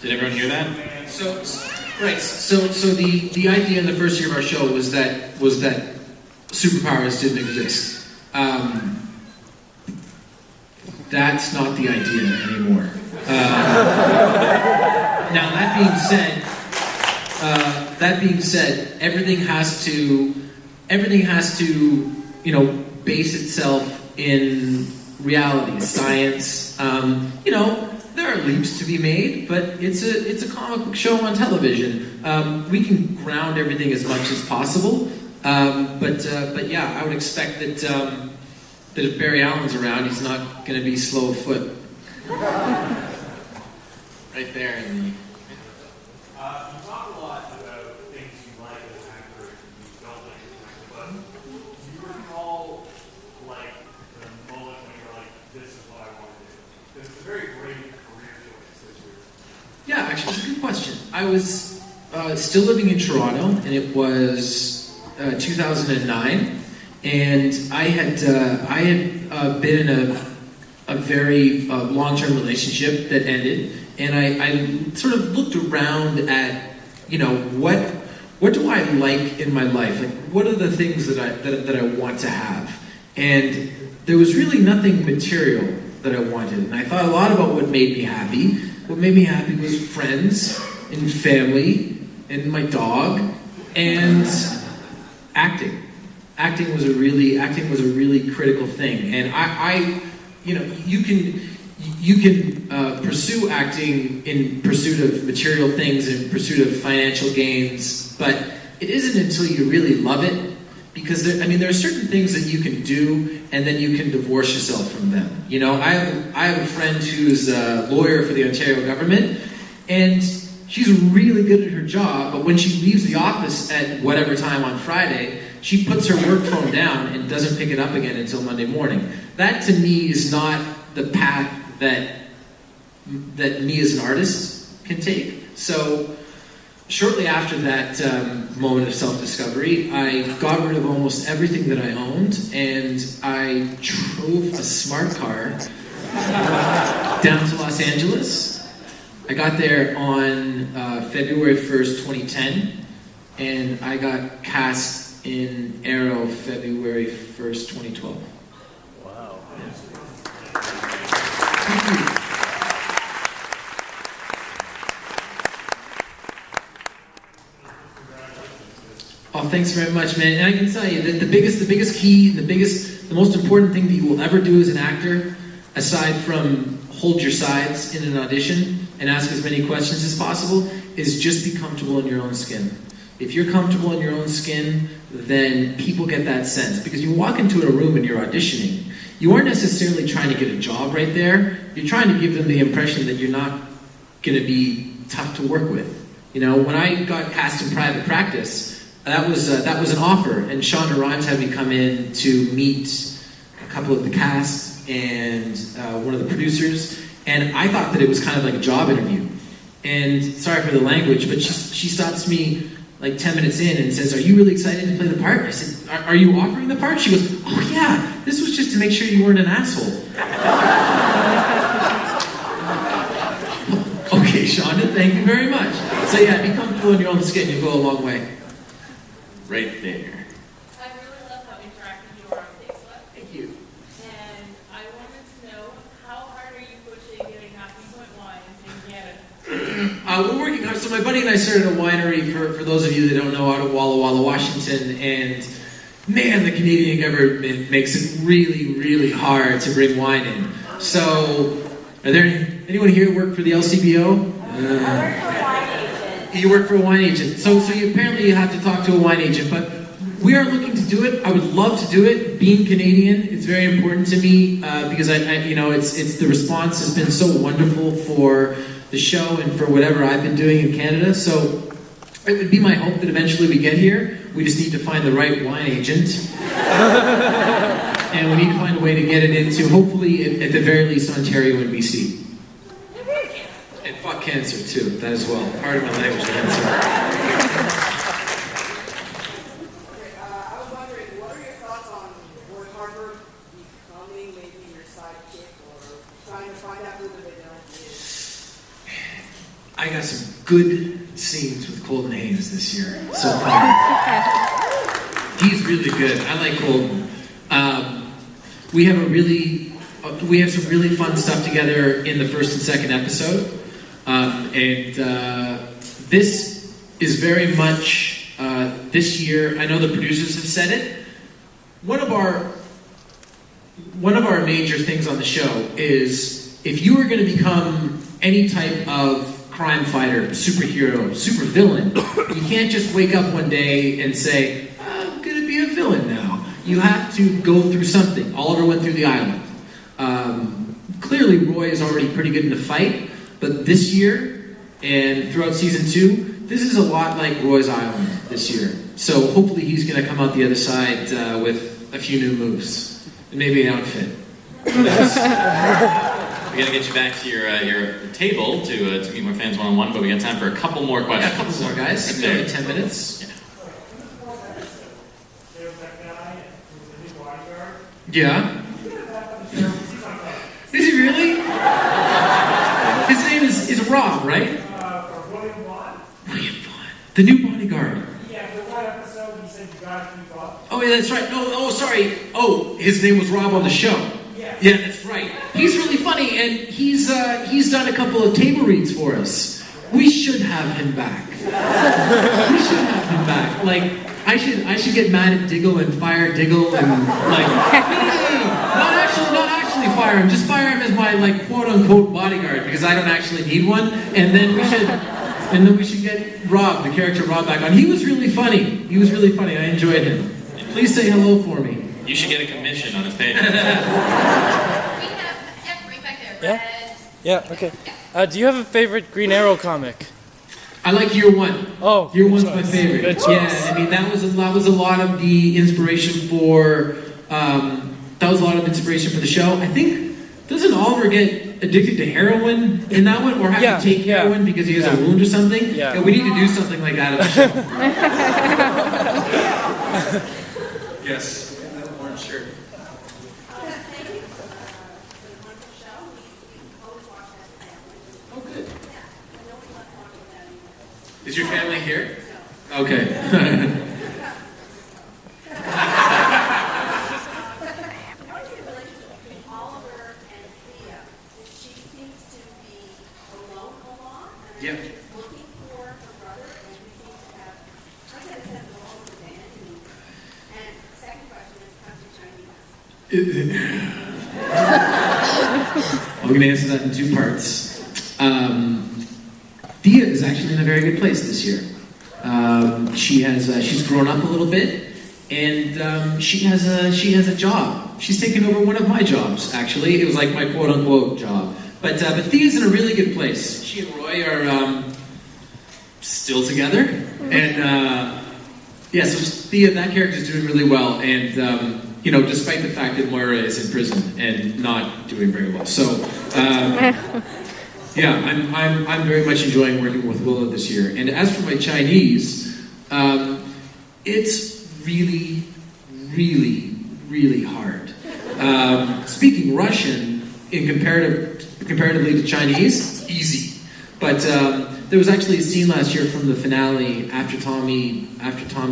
Did everyone hear that? So the idea in the first year of our show was that superpowers didn't exist. That's not the idea anymore. Now that being said, everything has to base itself in reality, science. There are leaps to be made, but it's a comic book show on television. We can ground everything as much as possible, but yeah, I would expect that if Barry Allen's around, he's not going to be slow of foot. Right there in the. You talk a lot about things you like as an actor and you don't like as an actor, but do you recall like the moment when you're like, this is what I want to do? Because it's a very great career choice that you're. Yeah, actually, it's a good question. I was still living in Toronto, and it was 2009, and I had been in a very long-term relationship that ended, and I sort of looked around at, what do I like in my life? Like, what are the things that I want to have? And there was really nothing material that I wanted, and I thought a lot about what made me happy. What made me happy was friends and family and my dog and acting. Acting was a really critical thing, and you can pursue acting in pursuit of material things, in pursuit of financial gains, but it isn't until you really love it, because there are certain things that you can do, and then you can divorce yourself from them. I have a friend who's a lawyer for the Ontario government, and she's really good at her job, but when she leaves the office at whatever time on Friday, she puts her work phone down and doesn't pick it up again until Monday morning. That, to me, is not the path that me as an artist can take. So, shortly after that moment of self-discovery, I got rid of almost everything that I owned, and I drove a smart car down to Los Angeles. I got there on February 1st, 2010, and I got cast in Arrow February 1st, 2012. Wow. Thank you. Oh, thanks very much, man. And I can tell you that the biggest key, the most important thing that you will ever do as an actor, aside from hold your sides in an audition and ask as many questions as possible, is just be comfortable in your own skin. If you're comfortable in your own skin, then people get that sense. Because you walk into a room and you're auditioning, you aren't necessarily trying to get a job right there. You're trying to give them the impression that you're not going to be tough to work with. When I got cast in Private Practice, that was an offer, and Shonda Rhimes had me come in to meet a couple of the cast and one of the producers, and I thought that it was kind of like a job interview. And sorry for the language, but she stops me like 10 minutes in and says, "Are you really excited to play the part?" I said, Are you offering the part? She goes, "Oh yeah, this was just to make sure you weren't an asshole." Okay, Shonda, thank you very much. So yeah, be comfortable in your own skin, you'll go a long way. Right there. I really love how interactive you are on Facebook. Thank you. And I wanted to know, how hard are you pushing getting Happy Point wines in Canada? We're working hard. So my buddy and I started a winery, for those of you that don't know, out of Walla Walla, Washington, and man, the Canadian government makes it really, really hard to bring wine in. So, are there anyone here work for the LCBO? You work for a wine agent. So apparently you have to talk to a wine agent, but we are looking to do it. I would love to do it. Being Canadian, it's very important to me because it's the response has been so wonderful for the show and for whatever I've been doing in Canada. So it would be my hope that eventually we get here. We just need to find the right wine agent. And we need to find a way to get it into, hopefully, at the very least, Ontario and BC. And fuck cancer, too, that as well. Part of my language, cancer. I was wondering, what are your thoughts on Roy Harper becoming maybe your sidekick or trying to find out who the villain is? I got some good scenes with Colton Haynes this year so far. He's really good. I like Colton. We have some really fun stuff together in the first and second episode, this is very much this year. I know the producers have said it. One of our major things on the show is if you are going to become any type of crime fighter, superhero, supervillain, you can't just wake up one day and say, I'm going to be a villain now. You have to go through something. Oliver went through the island. Clearly, Roy is already pretty good in the fight, but this year and throughout season 2, this is a lot like Roy's Island this year. So hopefully he's going to come out the other side with a few new moves and maybe an outfit. We got to get you back to your table to meet more fans one-on-one, but we got time for a couple more questions. Yeah, a couple more, guys. Right We there. have 10 minutes. There's that guy who's the new bodyguard. Yeah. You could have that on the show. He's on that. Is he really? His name is Rob, right? Or William Watt. William Vaughn. The new bodyguard. Yeah, for one episode, he said you got to keep up. Oh, yeah, that's right. No, sorry. Oh, his name was Rob on the show. Yeah. Yeah, that's right. He's really funny, and he's done a couple of table reads for us. We should have him back. We should have him back. Like, I should get mad at Diggle and fire Diggle and like no. Not actually fire him. Just fire him as my like quote unquote bodyguard because I don't actually need one. And then we should get Rob, the character Rob, back on. He was really funny. I enjoyed him. Please say hello for me. You should get a commission on his page. We have, right back there, Yeah? red. Yeah, okay. Do you have a favorite Green Arrow comic? I like Year One. Oh, Year good One's choice. my favorite. Good choice. Yeah, I mean that was a lot of the inspiration for the show. I think doesn't Oliver get addicted to heroin in that one, or have Yeah, to take yeah. heroin because he has Yeah. a wound or something? Yeah. We need to do something like that in the show. Yes. Orange shirt. Thank you for the wonderful show. We always watch that family. Oh, good. Yeah, I know we love watching that. Is your family here? Okay. What's the relationship between Oliver and Thea? She seems to be alone a lot, and Yeah. she's looking for her brother, and we seem to have, I get a sense of all of the band. And second question is, how's your Chinese? I'm going to answer that in 2 parts. Thea is actually in a very good place this year. She's grown up a little bit, and she has a job. She's taken over one of my jobs. Actually, it was like my quote unquote job. But Thea's in a really good place. She and Roy are still together, and so Thea, that character is doing really well, and despite the fact that Moira is in prison and not doing very well. So. Yeah, I'm very much enjoying working with Willow this year. And as for my Chinese, it's really, really, really hard. Speaking Russian comparatively to Chinese, easy. But there was actually a scene last year from the finale after Tommy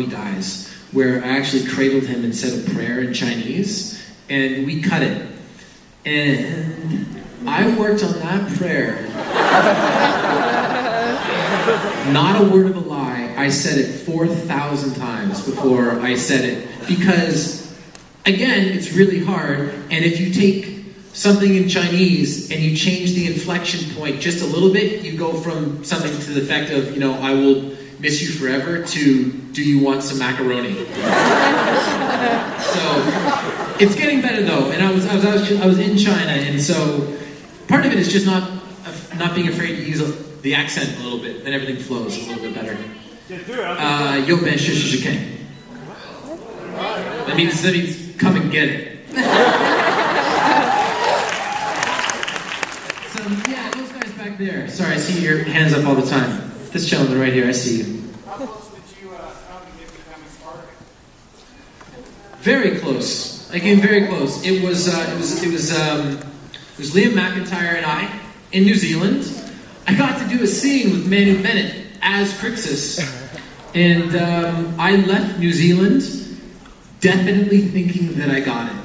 dies, where I actually cradled him and said a prayer in Chinese, and we cut it. And I worked on that prayer. Not a word of a lie. I said it 4,000 times before I said it. Because, again, it's really hard. And if you take something in Chinese and you change the inflection point just a little bit, you go from something to the effect of, I will miss you forever to, do you want some macaroni? So, it's getting better though. And I was in China, and so part of it is just not being afraid to use the accent a little bit, then everything flows a little bit better. Just do it. Yo ben shishishike. That means come and get it. So yeah, those guys back there. Sorry, I see your hands up all the time. This gentleman right here, I see you. How close did you come to becoming Spartan? Very close. I came very close. It was Liam McIntyre and I in New Zealand. I got to do a scene with Manu Bennett as Crixus. And I left New Zealand definitely thinking that I got it.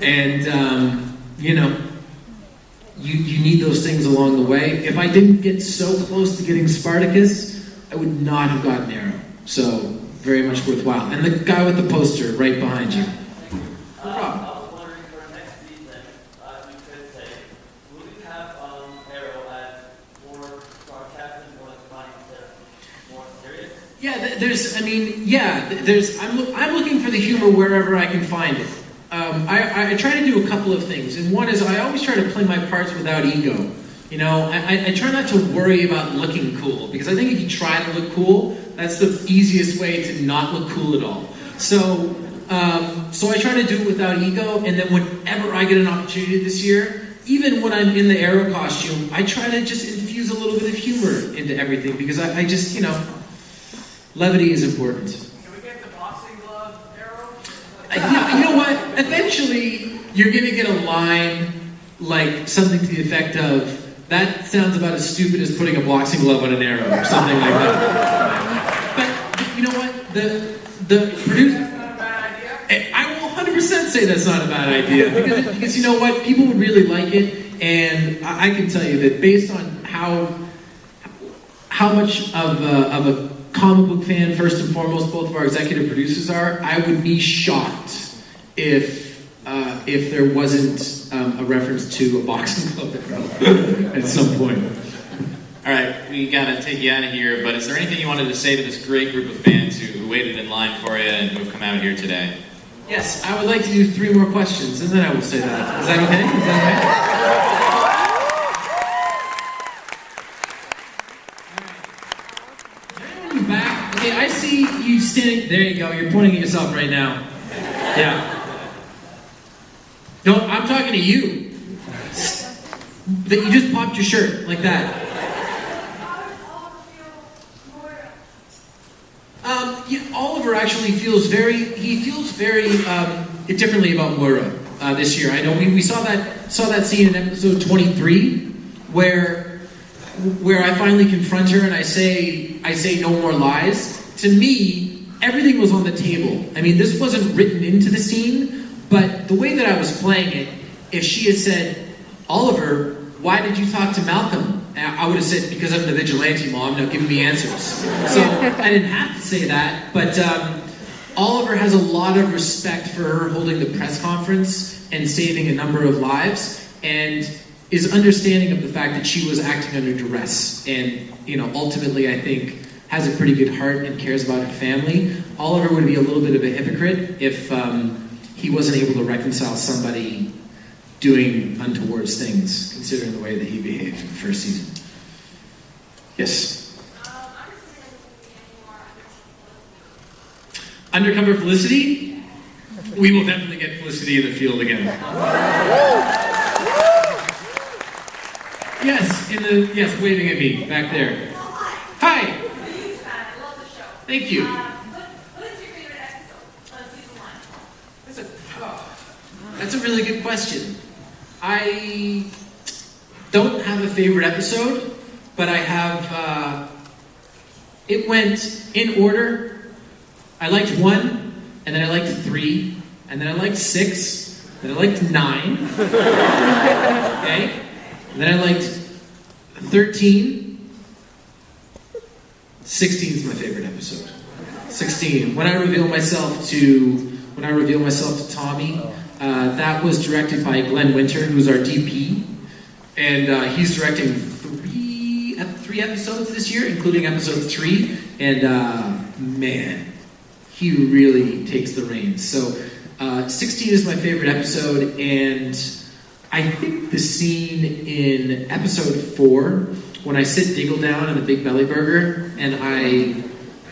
And, you know, you need those things along the way. If I didn't get so close to getting Spartacus, I would not have gotten Arrow. So, very much worthwhile. And the guy with the poster right behind you. No problem. I was wondering for next season, you could say, will you have Arrow as more sarcastic, more funny, instead of more serious? Yeah, there's. I'm looking for the humor wherever I can find it. I try to do a couple of things, and one is I always try to play my parts without ego. You know, I try not to worry about looking cool, because I think if you try to look cool, that's the easiest way to not look cool at all. So I try to do it without ego, and then whenever I get an opportunity this year, even when I'm in the Arrow costume, I try to just infuse a little bit of humor into everything, because I just, you know, levity is important. Can we get the boxing glove Arrow? You know what? Eventually, you're going to get a line like something to the effect of, that sounds about as stupid as putting a boxing glove on an arrow, or something like that. But you know what? The producer... That's not a bad idea. I will 100% say that's not a bad idea, because you know what? People would really like it, and I can tell you that based on how much of a comic book fan, first and foremost, both of our executive producers are, I would be shocked if there wasn't a reference to a boxing glove at some point. All right, we gotta take you out of here, but is there anything you wanted to say to this great group of fans who waited in line for you and who have come out here today? Yes, I would like to do 3 more questions, and then I will say that. Is that okay? Is that okay? Back. Okay, I see you standing. There you go. You're pointing at yourself right now. Yeah. No, I'm talking to you. That you just popped your shirt like that. Oliver actually feels very differently about Moira this year. I know we saw that scene in episode 23 where I finally confront her and I say no more lies. To me, everything was on the table. I mean, this wasn't written into the scene, but the way that I was playing it, if she had said, Oliver, why did you talk to Malcolm? I would have said, because I'm the vigilante, Mom, now give me answers. So I didn't have to say that, but Oliver has a lot of respect for her holding the press conference and saving a number of lives, and is understanding of the fact that she was acting under duress, and ultimately I think has a pretty good heart and cares about her family. Oliver would be a little bit of a hypocrite if he wasn't able to reconcile somebody doing untoward things, considering the way that he behaved in the first season. Yes? Undercover Felicity? We will definitely get Felicity in the field again. Yes, waving at me, back there. Hi! I'm a huge fan. I love the show. Thank you. What is your favorite episode of season 1? That's a really good question. I don't have a favorite episode, but I have, it went in order. I liked 1, and then I liked 3, and then I liked 6, then I liked 9, okay? And then I liked 13. 16 is my favorite episode. 16. When I reveal myself to Tommy, that was directed by Glenn Winter, who's our DP, and he's directing 3 episodes this year, including episode 3, and man, he really takes the reins. So 16 is my favorite episode, and I think the scene in episode 4, when I sit Diggle down in the Big Belly Burger, and I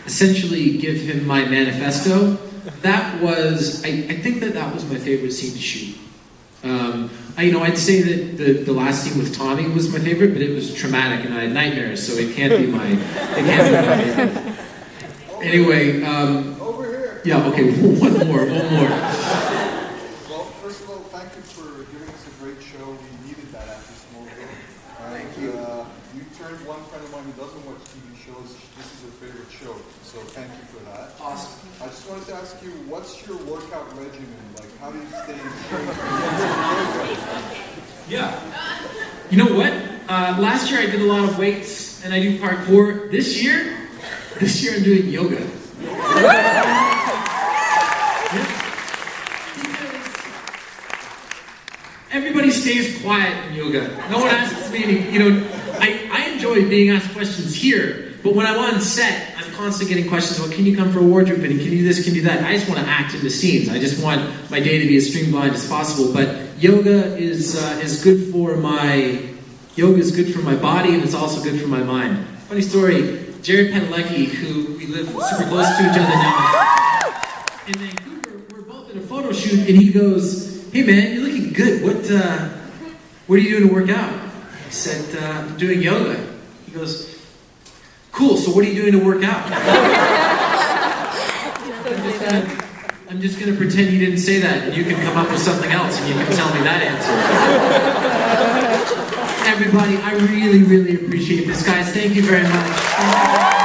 essentially give him my manifesto, that was, I think that was my favorite scene to shoot. I'd say that the last scene with Tommy was my favorite, but it was traumatic and I had nightmares, so it can't be my favorite. Anyway, Over here. yeah, okay, one more. Well, first of all, thank you for giving us a great show. We needed that after Smallville. Thank you. You heard one friend of mine who doesn't watch TV shows, this is her favorite show. So thank you for that. Awesome. I just wanted to ask you, what's your workout regimen? Like, how do you stay in shape? Yeah. You know what? Last year I did a lot of weights and I do parkour. This year I'm doing yoga. Everybody stays quiet in yoga. No one asks me, I enjoy being asked questions here, but when I'm on set, I'm constantly getting questions about, can you come for a wardrobe fitting? Can you do this, can you do that? I just want to act in the scenes. I just want my day to be as streamlined as possible, but yoga is good for my body, and it's also good for my mind. Funny story, Jared Padalecki, who we live super close to each other now, in Vancouver, we're both at a photo shoot, and he goes, "Hey man, you're looking good. What are you doing to work out?" I said, "I'm doing yoga." He goes, "Cool, so what are you doing to work out?" I'm just going to pretend you didn't say that, and you can come up with something else, and you can tell me that answer. Everybody, I really, really appreciate this, guys. Thank you very much.